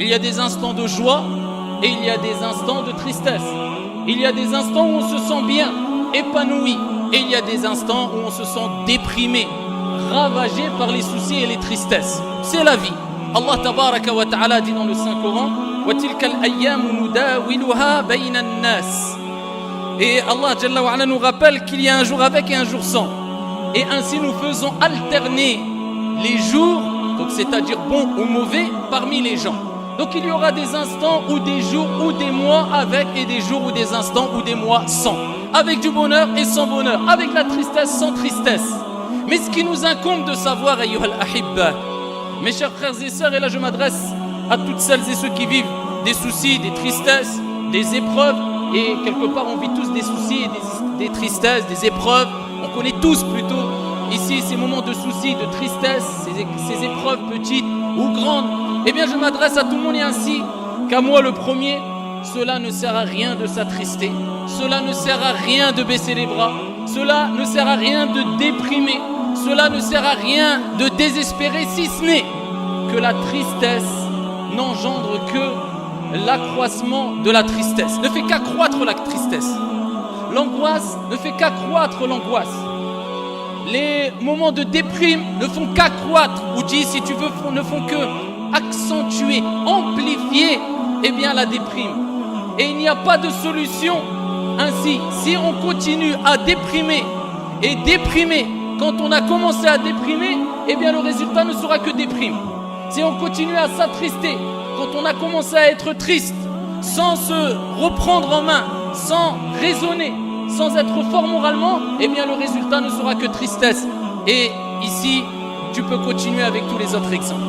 Il y a des instants de joie et il y a des instants de tristesse. Il y a des instants où on se sent bien, épanoui, et il y a des instants où on se sent déprimé, ravagé par les soucis et les tristesses. C'est la vie. Allah tabaraka wa ta'ala dit dans le Saint-Coran وَتِلْكَ الْأَيَّامُ نُدَاوِلُهَا بَيْنَ النَّاسِ. Et Allah Jalla wa Ala nous rappelle qu'il y a un jour avec et un jour sans. Et ainsi nous faisons alterner les jours, donc c'est-à-dire bons ou mauvais, parmi les gens. Donc il y aura des instants ou des jours ou des mois avec, et des jours ou des instants ou des mois sans. Avec du bonheur et sans bonheur, avec la tristesse sans tristesse. Mais ce qui nous incombe de savoir, ayyuhal ahibba, mes chers frères et sœurs, et là je m'adresse à toutes celles et ceux qui vivent des soucis, des tristesses, des épreuves, et quelque part on vit tous des soucis et des tristesses, des épreuves, on connaît tous plutôt ici ces moments de soucis, de tristesse, ces épreuves petites ou grandes. Eh bien je m'adresse à tout le monde et ainsi qu'à moi le premier, cela ne sert à rien de s'attrister, cela ne sert à rien de baisser les bras, cela ne sert à rien de déprimer, cela ne sert à rien de désespérer, si ce n'est que la tristesse n'engendre que l'accroissement de la tristesse, ne fait qu'accroître la tristesse. L'angoisse ne fait qu'accroître l'angoisse. Les moments de déprime ne font qu'accroître, ou dis si tu veux, ne font que accentuer, amplifier la déprime. Et il n'y a pas de solution. Ainsi, si on continue à déprimer et déprimer, quand on a commencé à déprimer, le résultat ne sera que déprime. Si on continue à s'attrister, quand on a commencé à être triste, sans se reprendre en main, sans raisonner, sans être fort moralement, le résultat ne sera que tristesse. Et ici, tu peux continuer avec tous les autres exemples.